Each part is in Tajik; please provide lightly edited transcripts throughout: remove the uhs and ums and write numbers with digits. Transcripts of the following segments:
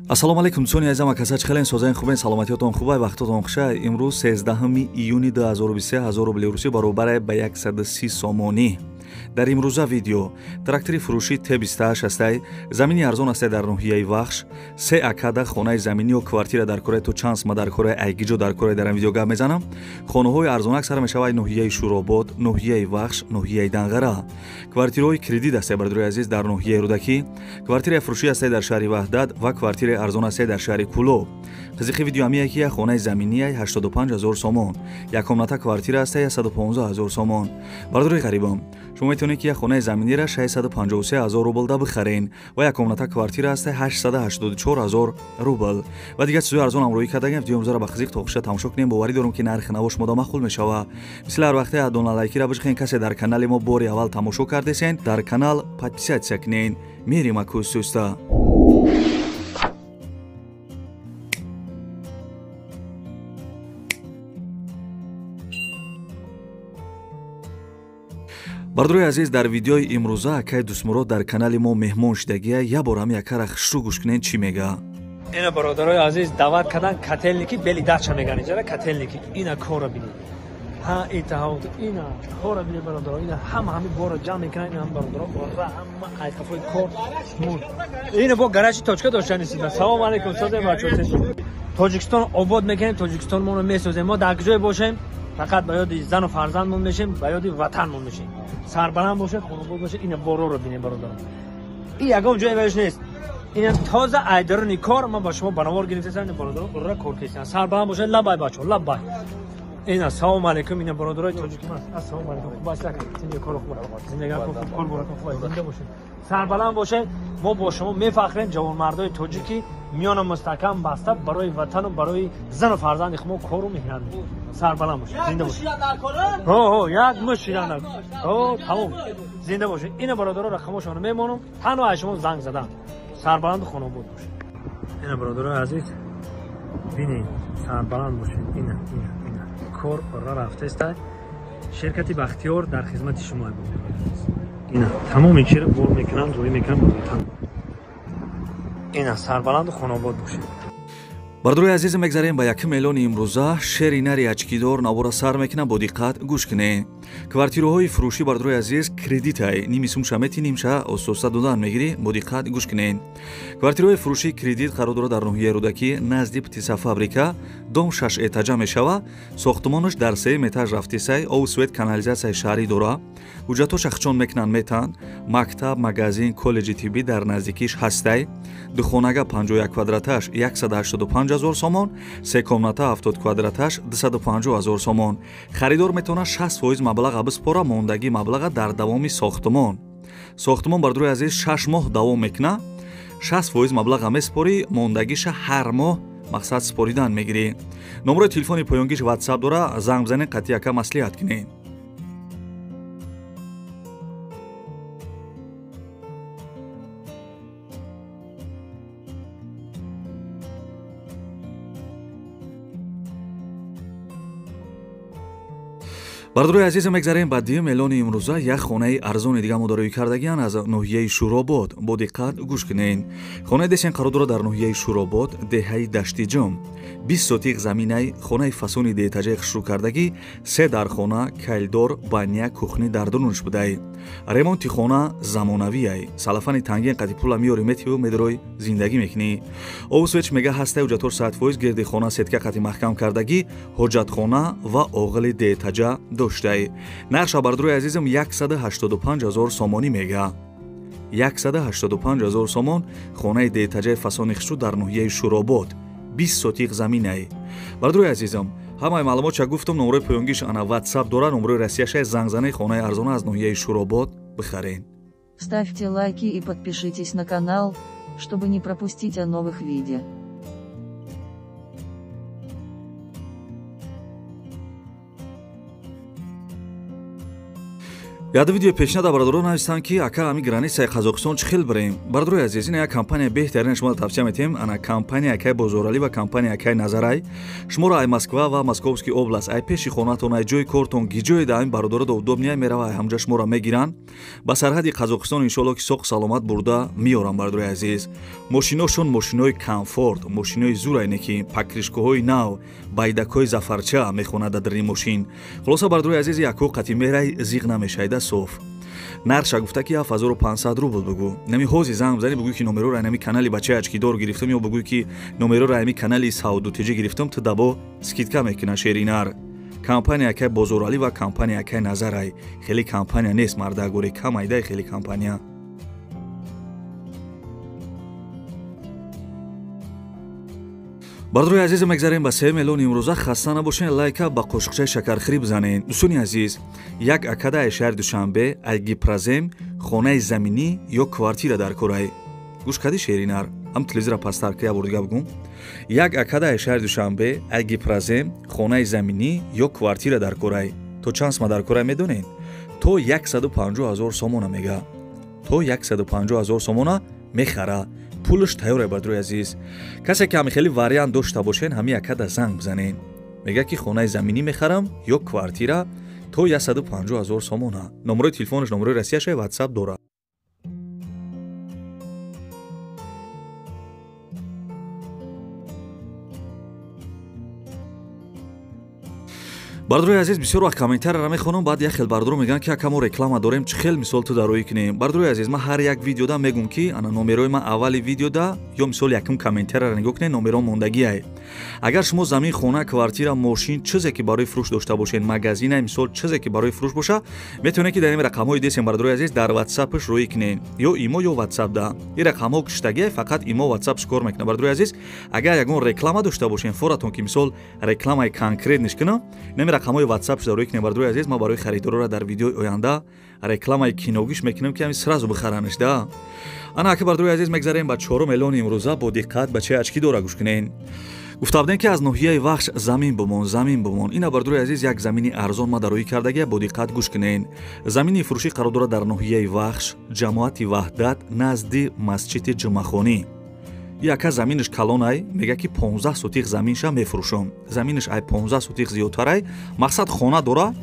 ассалому алайкум дӯстони азизам ва касач хелен созаи хубен саломатиётон хубай вақтотон хуша. имрӯз 13 июни 2023 1000 рубли русӣ баробар ба 130 сомонӣ. дар имрӯза видео трактори фурӯши Т28 ҳастай замини арзон ҳастай дар ноҳияи Вахш 3 акада хонаи заминиё квартира дар кораи то чанд сма дар кораи айгиҷо дар кораи дар ин видео гап мезанам. хонаҳои арзонак сар мешавад ноҳияи Шуробод, ноҳияи Вахш, ноҳияи Данғара. квартираҳои кредит ҳастай бардурои азиз дар ноҳияи Рӯдакӣ, квартираи фурӯшӣ ҳастай дар шаҳри Ваҳдат ва квартираи арзон ҳастай дар шаҳри Кӯло. қизиқи видео ҳамие ки хонаи заминияи 85 000 сомон, якомната квартира ҳастай 115 000 сомон. бардурои ғарибон, шумо метавонед ки хонаи заминира 653 000 рубл бихарен ва якомната квартира ҳастай 884 000 рубл. ва дигар чизои арзон ҳамроҳӣ кардагем. видеомузро ба қизиқ то хуша тамошо кунем. боварӣ дорам ки нархи наво шумода махул мешава. мисли ҳар вақте дона лайкира бишихен. касе дар канали мо бори аввал тамошо кардесен, дар канал подписатсия кунен. мерим акӯ сӯста. бардурои азиз, дар видеои имрӯза акаи дӯстмурод дар канали мо меҳмон шудагия. як бор ҳами акара хушрӯ гӯш кунен чӣ мега. ина бародарои азиз дават кадан котелники бели дача мегани ҷара котелники ина кора бини ҳа итаҳод ина кора бини бародаро ина ҳами бора ҷамъ мекунан ина ҳам бародаро бора ҳама айқафои кор муд ина бо гаражи точка доштанисида. салому алайкум созем бачоте. тоҷикистон обод мекунем, тоҷикистонморо месозем. мо дар куҷое бошем фақат ба ёди зану фарзандмон мешем, ба ёди ватанмон мешем. сарбаланд бошед, хонобод бошед, ина бороро бинем бародаро. и ягон ҷое веш нест. ина тоза айдаруни кор ма ба шумо банавор гирифтесам. ина бародаро ура кор кесидан. сарбаланд бошед, лаббай бачо, лаббай. ина салому алайкум. ина бародарои тоҷикистон. ассалому алайкум. хубастак. зиндагӣ кор хуб бошед. зиндагӣ кор бошед. зинда бошед. сарбаланд бошед. мо бо шумо мефахрем ҷавонмардои тоҷики миёна мустаҳкам баста барои ватану барои зану фарзанди хумо кору меҳнат мекунем. сарбаланд бошед. зинда бошед. як муширана. тамом. зинда бошед. ина бародароро хамошона мемонам. танҳо шумо занг задам. сарбаланду хонобод бошед. ина бародарои азиз бинед. сарбаланд бошед. ина кор ра рафтеста. ширкати бахтиёр дар хизмати шумо буд. ина тамоми чиро бор мекунам, ҷоӣ мекунам. ина сарбаланду хонобод бошед. бардурои азиз мегзарем ба якум эълони имрӯза. шери нари ачкидор навора сар мекунам. бо диққат гӯш кунед. квартираҳои фурӯшӣ бардурои азиз кредитай ними сумша метинимша ососа додан мегирӣ. бо диққат гӯш кунед. квартираҳои фурӯшӣ кредит қарор дорад дар ноҳияи Рӯдакӣ назди птиса фабрика. дом 6 этажа мешава. сохтмонаш дар 3 этаж рафтисай. ову свет канализатсияи шаҳрӣ дора. ҳуҷҷатоша хичон мекунанд метан. мактаб, магазин, коллеҷи тиббӣ дар наздикиш ҳастай. духонага 51 квадраташ 185 000 сомон. се комната 70 квадраташ 250 000 сомон. харидор метавонад 60% маблаға биспора, мондагӣ маблаға дар давоми сохтмон. сохтмон бардурои азиз 6 моҳ давом мекунад. 60% маблаға меспорӣ, мондагиша ҳар моҳ мақсад споридан мегирӣ. номерои телефони поёнгиш ватсап дора. занг бизанед, қати яка маслиҳат кунед. бардурои азиз мегзарем ба дуюм эълони имрӯза. як хонаи арзони дига мо дорӯӣ кардагиян аз ноҳияи Шуробод. бо диққат гӯш кунед. хонаи десен қарор дорад дар ноҳияи Шуробод, деҳаи дашти ҷум. 20 сотиқ заминаи хонаи фасони деэтаҷаи хушрӯ кардагӣ, 3 дархона, кайлдор, баня, кухни дар дунуш будай. ремонти хона замонавияй. салафани тангин қати пула миёри метиву медрои зиндагӣ мекунӣ. ову свеч мега ҳастай ҳуҷҷатор 100% гирди хона сетка қати маҳкам кардагӣ, ҳоҷатхона ва оғили деэтаҷа доштай. нарша бардурои азизам 185 000 сомонӣ мега. 185 000 сомон хонаи деэтаҷаи фасони хушрӯ дар ноҳияи Шуробод. 20 сотиқ заминаи. бардурои азизам, ҳамаи маълумотша гуфтам. номерои поёнгиш ана ватсап дора. номерои россияша занг занед. хонаи арзона аз ноҳияи Шуробод бихарен. Ставьте лайки и подпишитесь на канал, чтобы не пропустить о новых видео. яда видео пешниҳода бародарон ҳастанд ки ака ами границаи Қазоқистон чӣ хел барем. Бародарои азиз, ина як компания беҳтарин шумо тавсия метем. Ана компания акай Бозоралӣ ва компания акай Назарай шуморо ай Москва ва Московский област ай пеши хонатон ай ҷои кортон гиҷоеда ами бародарода удобния мерава ай ҳамҷа шуморо мегиранд. Ба сарҳади Қазоқистон иншоалло ки соқ саломат бурда миёрам бародарои азиз. Мошиношон мошинои комфорт, мошинои зурайне ки покришкаҳои нав, байдакҳои зафарча мехонад дар ин мошин. Хулоса бародарои азиз, яко қати мерай зиқ намешайда соф. Нарша гуфта ки 7500 рубл бигӯ. Нами ҳози занг бизани бигӯй ки номеро райнами канали бачаи ачкидор гирифтам ё бигӯй ки номеро райнами канали Саудутиҷи гирифтам ту дабо скидка мекуна шеринар. Компания акай Бозоралӣ ва компания акай Назарай. Хеле компания нест марда гуре камайда хеле компания. бародарои азиз мегзарем ба 3 миллион имрӯза. хаста набошен, лайка ба қошиқчаи шакархирӣ бизанен. дӯстони азиз, як акада ай шаҳри Душанбе ай гипразем хонаи заминӣ ё квартира дар курай. гӯш кади шеринар ам телевизора пастар ки абор дига бигум. як акада ай шаҳри Душанбе ай гипразем хонаи заминӣ ё квартира дар курай. то чанд сма дар курай медонен? то 150 000 сомона мега. то 150 000 сомона мехара. пулш тайёр бародарои азиз. касе ки ҳами хеле вариант дошта бошен, ҳами акада занг бизанен. мега ки хонаи заминӣ мехарам ё квартира то 150 000 сомона. номерои телефонаш номерои Россияшай WhatsApp дора. бародарои азиз, бисёр вақт комментарияро мехонам, баъд як хел бародаро мегӯянд ки ака мо реклама дорем, чӣ хел мисол ту дароӣ кунем. бародарои азиз, ман ҳар як видеода мегӯм ки ана номерои ман аввали видеода ё мисол якум комментарияро нигоҳ кунед, номерон мондагиай. агар шумо замин, хона, квартира, мошин чизе ки барои фурӯш дошта бошед, магазина мисол чизе ки барои фурӯш боша, метавонед ки дар ин рақамҳои дестем бародарои азиз дар WhatsApp-аш рӯӣ кунед, ё имо ё WhatsApp да. ин рақамҳо киштагиай, фақат имо WhatsApp кор мекунад. бародарои азиз, агар ягон реклама дошта бошен, форатон ки мисол рекламаи конкрет нишкунам, нами рақамҳои WhatsApp бародарои азиз, ма барои харидорора дар видеои оянда рекламаи киногиш мекунам ки ами сразу бихаранаш да. ана ака бародарои азиз, мегзарем ба 4 миллион имрӯза. бо диққат бачаи ачкидора гӯш кунен. гуфта будем ки аз ноҳияи вахш замин бумон. ина бародарои азиз, як замини арзон ма дароӣ кардагия, бо диққат гӯш кунен. замини фурӯшӣ қарор дорад дар ноҳияи вахш, ҷамоати ваҳдат назди масҷиди ҷумъахонӣ. яка заминаш калонай, мега ки 15 сотиқ заминша мефурӯшам. заминаш ай 15 сотиқ зиёдтарай, мақсад хона дора.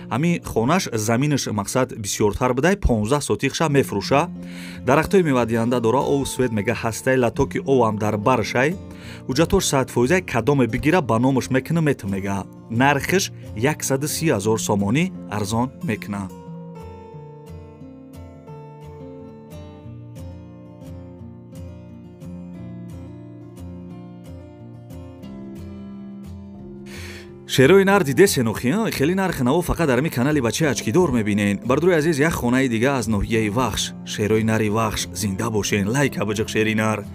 ҳами хонаш заминаш мақсад бисёртар будай, 15 сотиқша мефурӯша. дарахтои мевадиҳанда дора, ов свет мега ҳастай, латоки овам дар баршай. ҳуҷҷатош 100% кадоме бигира ба номаш мекуна мета мега. нархиш 130 000 сомонӣ арзон мекуна. шерои нар дидесенохи, хеле нархи наво фақат дар ами канали бачаи ачкидор мебинен. бародарои азиз, як хонаи дига аз ноҳияи вахш, шерои нари вахш зинда бошен. лайка баҷиқ шери нар.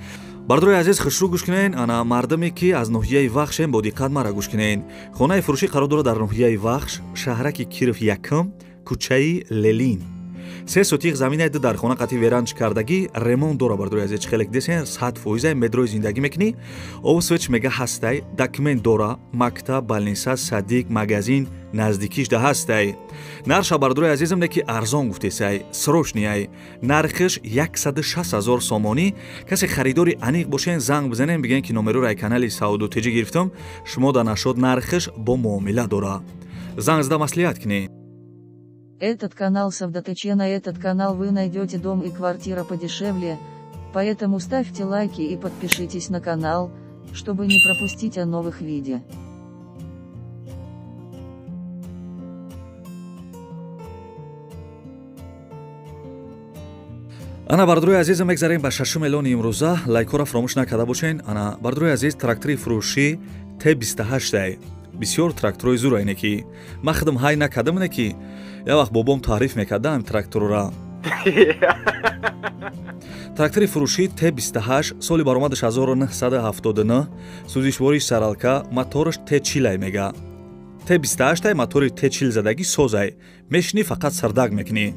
бародарои азиз, хушрӯ гӯш кунен. ана мардаме ки аз ноҳияи вахшем, бо диққат мара гӯш кунен. хонаи фурӯшӣ қарор дорад дар ноҳияи вахш, шаҳраки Киров якум, кӯчаи Лелин. 3 сотиқ заминаи дар хона қати веранҷ кардагӣ, ремонт дора. бародарои азиз, чӣ хелек десен 100% медрои зиндагӣ мекунӣ. ов свеч мега ҳастай, документ дора, мактаб, балниса, садик, магазин наздикиш да ҳастай. нарша бародарои азизам не ки арзон гуфтесай, срочнияй. нархиш 160 000 сомонӣ. касе харидори аниқ бошен, занг бизанен, бигӯен ки номеро рай канали Саудутиҷи гирифтам, шумо да нашод нархиш бо муомила дора. занг зада маслиҳат кунед. Этот канал Савдатыче, на этот канал вы найдете дом и квартира подешевле, поэтому ставьте лайки и подпишитесь на канал, чтобы не пропустить о новых видео. ана бародарои азиз, мегзарем ба 6 миллиони имрӯза. лайкора фаромӯш накарда бошен. ана бародарои азиз, трактори фурӯшӣ Т28 бисёр тракторои зурайне ки ман худам ҳай накардам, не ки як вақт бобом таъриф мекарда ин тракторора. трактори фурӯшӣ Т28 соли баромадаш 1979, сӯзишвориш саралка, мотораш Т40 мега. Т28 мотори Т40 задагӣ созай, мешини фақат сардаг мекунӣ.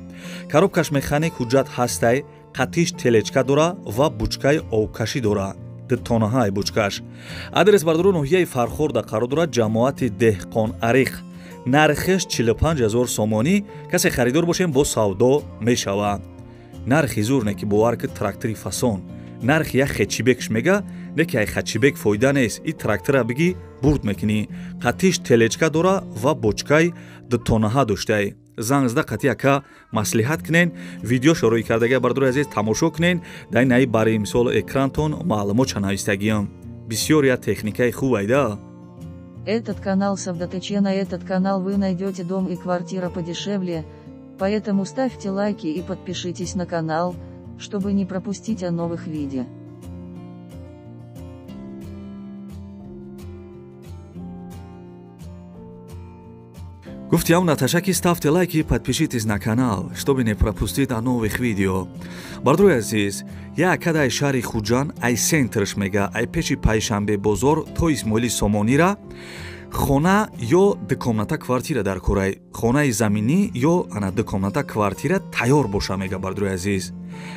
коробкаш механик, ҳуҷҷат ҳастай, қатиш телечка дора ва бучкаи овкашӣ дора. дитонаҳай бучкаш. адрес бародаро ноҳияи Фархорда қарор дорад, ҷамоати Деҳқон Ариқ. нархеш 45000 сомонӣ касе харидор бошем бо савдо мешавад. нархи зурне ки бовар ки трактори фасон нархи як хечибекш мега неки ай хачибек фоида нест. И трактора биги бурд мекунӣ. қатиш телечка дора ва бочкаи дутонаҳа доштаи. занг зада қати яка маслиҳат кунен, видео шороӣ кардагия бардори азиз тамошо кунен. дар наи бари мисол экрантон маълумот чанавистагиям. бисёр я техникаи хубайда. Этот канал Савдатыче, на этот канал вы найдете дом и квартира подешевле, поэтому ставьте лайки и подпишитесь на канал, чтобы не пропустить о новых видео. Гуфтиам Наташа ки ставьте лайки и подпишитесь на канал, чтобы не пропустить о новых видео. Бардруи азиз, я кадай шаҳри Хуҷанд ай сентрш мега ай пеши Пайшанбе бозор то Исмоили Сомонира хона ё дукомната квартира дар корай. Хонаи заминӣ ё ана дукомната квартира тайёр боша мега бардруи азиз.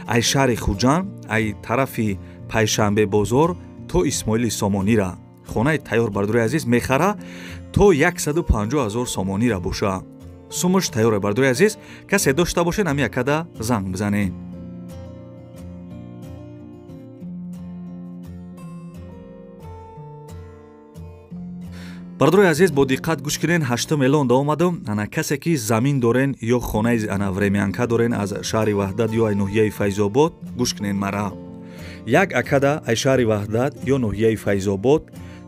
Ай шаҳри Хуҷанд ай тарафи Пайшанбе бозор то Исмоили Сомонира хонаи тайёр бардруи азиз мехара то 150,000 сомонира боша. сумаш тайёре бардруи азиз. касе дошта боше ами якада занг бизанен. бардруи азиз бо диққат гӯш кунен. 8 элонда омадам. ана касе ки замин дорен ё хонаи ана времянка дорен аз шаҳри Ваҳдат ё ай ноҳияи Файзобод гӯш кунен мара. як акада ай шаҳри Ваҳдат ё ноҳияи Файзобод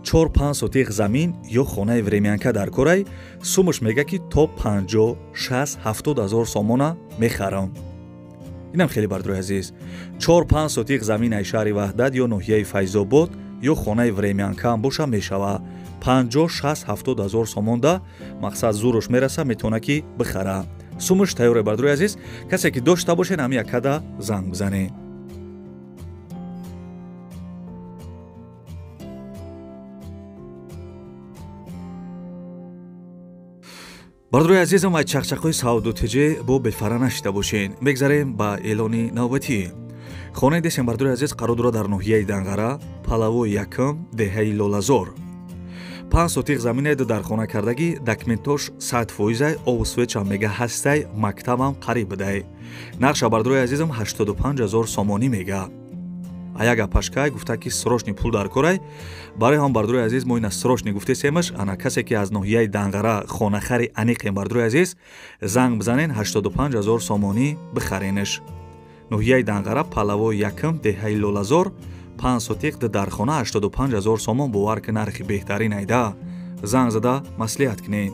4-5 сотиқ замин ё хонаи времянка дар корай сумаш мега ки то 50-60-70,000 сомона мехарам. инам хеле бардруи азиз. 4-5 сотиқ замин ай шаҳри Ваҳдат ё ноҳияи Файзобод ё хонаи времянкаам боша мешава 50-60-70,000 сомонда мақсад зурош мераса метавона ки бихара. сумаш тайёре бардруи азиз. касе ки дошта бошен ами якада занг бизанен. бардруи азизам ай чақчақҳои Савдатыче бо бефара нашида бошен. мегзарем ба эълони навбатӣ. хонаи десем бардруи азиз қарор дорад дар ноҳияи Данғара Палавои якум деҳаи Лолазор. 5 сотиқ заминаеда дар хона кардагӣ документош 100% овсвеча мега ҳастай мактабам қариб будай. нарша бардруи азизам 85,000 сомонӣ мега. аяга пашкай гуфта ки срочни пул дар корай. барои ҳам бардруи азиз мо ина срочни гуфтесемаш ана касе ки аз ноҳияи Данғара хонахари аниқем бардруи азиз занг бизанен 85,000 сомонӣ бихаренаш. ноҳияи Данғара Палавои якум деҳаи Лолазор 5 сотиқ дар хона 85,000 сомон бовар ки нархи беҳтарин айда. занг зада маслиҳат кунед.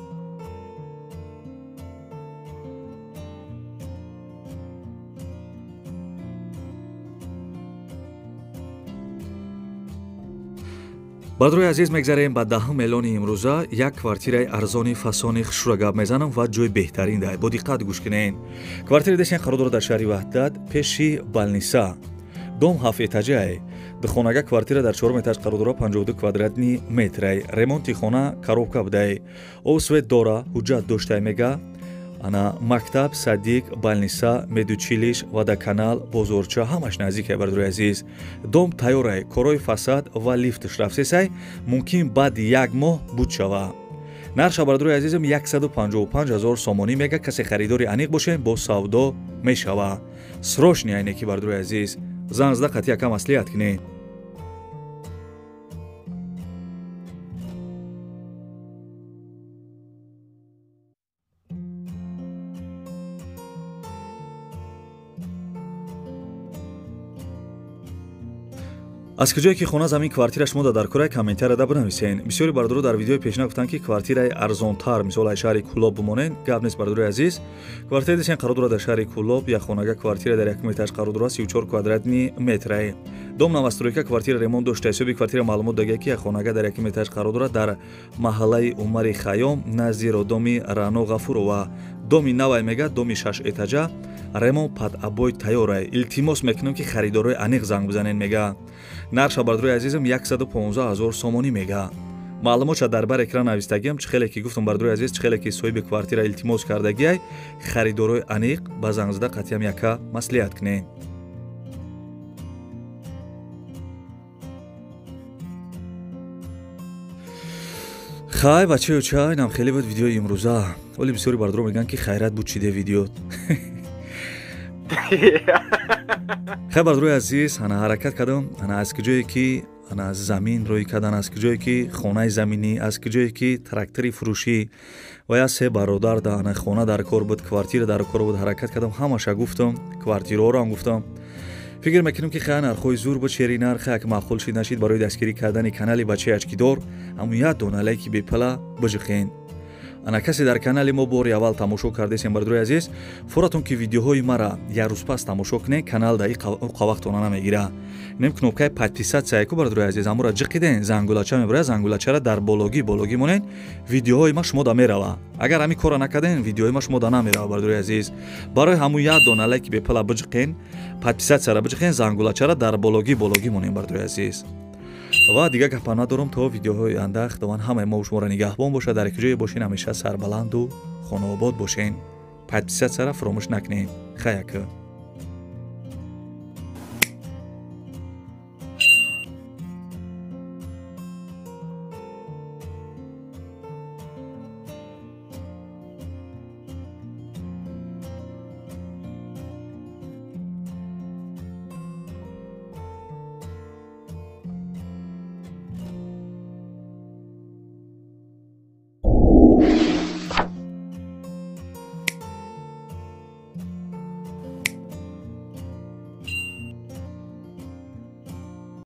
бардруи азиз мегзарем ба 10 элони имрӯза як квартираи арзони фасони хушра гап мезанам ва ҷои беҳтарин дай. бо диққат гӯш кунен. квартира десен қарор дорад дар шаҳри Ваҳдат пеши Балниса. дом 7 этажаи. духонага квартира дар 4 этаж қарор дорад 52 квадратни метрай. ремонти хона коробка будай. овсвет дора ҳуҷҷат доштай мега. ана мактаб, садик, Балниса, медучилиш, водоканал, бозорча ҳамаш наздике бардруи азиз. дом тайёрай. корои фасад ва лифтш рафсесай мумкин баъди як моҳ буд шава. нарша бардруи азизам 155,000 сомонӣ мега. касе харидори аниқ бошен бо савдо мешава. срочни айне ки бардруи азиз. занг зада қати яка маслиҳат кунед. аз куҷое ки хона замин квартираш мода дар корай комментарияда бинависен. бисёри бардоро дар видеои пешина гуфтанд ки квартираи арзонтар мисол ай шаҳри Кӯлоб бимонен. гап нест бардори азиз. квартира десен қарор дорад дар шаҳри Кӯлоб. як хонага квартира дар 1 этаж қарор дорад 34 квадратни метрай. дом новостройка квартира ремонт дошта. ҳисоби квартира маълумот додага ки як хонага дар 1 этаж қарор дорад дар маҳаллаи Умари Хаём назди родоми Раъно Ғафурова. доми навай мега доми 6 этажа ремонт пад абой тайёрай. илтимос мекунам ки харидорои аниқ занг бизанен мега. нарша бардруи азизам 115,000 сомонӣ мега. маълумотша дар бар экран навистагиам. чӣ хеле ки гуфтам бардруи азиз, чӣ хеле ки соҳиби квартира илтимос кардагиай харидорои аниқ ба занг зада қатъиам яка маслиҳат кунед. хай бачаё чай нам хеле буд видеои имрӯза оли бисёри бардро мегӯянд ки хайрат буд чиде видео хай бардрои азиз ана ҳаракат кардам ана аз киҷое ки ана замин рӯй кардан аз киҷое ки хонаи заминӣ аз киҷое ки трактори фурӯшӣ ва я се бародар да ана хона дар кор буд квартира дар кор буд ҳаракат кардам ҳамаша гуфтам квартираҳоам гуфтам фикр мекунам ки хай нархҳои зур буд шери нарх як маъқул шид нашид барои дастгирӣ кардани канали бачаи ачкидор ҳамун як дона лайки бепала бижиқен ана касе дар канали мо бори аввал тамошо кардесем бардрои азиз форатон ки видеоҳои мара як рӯз пас тамошо кунед канал дар қавақтона намегира инем кнопкаи подписатсияку бардрои азиз амура ҷиқиден зангулача мебарад зангулачара дарологӣ монед видеоҳои ма шумо да мерава агар ҳамин кора накарден видеоҳои ма шумо да намерава бардрои азиз барои ҳамун як дона лайки бепала биҷиқен подписатсияра биҷиқен зангулачара дарологӣ монед бардрои азиз ва дигар гапа надорам то видеоҳои оянда худованд ҳамаи мо шуморо нигаҳбон бошад дар ҷое бошен ҳамеша сарбаланду хонаобод бошен подписатсияра фаромӯш накунед хай яка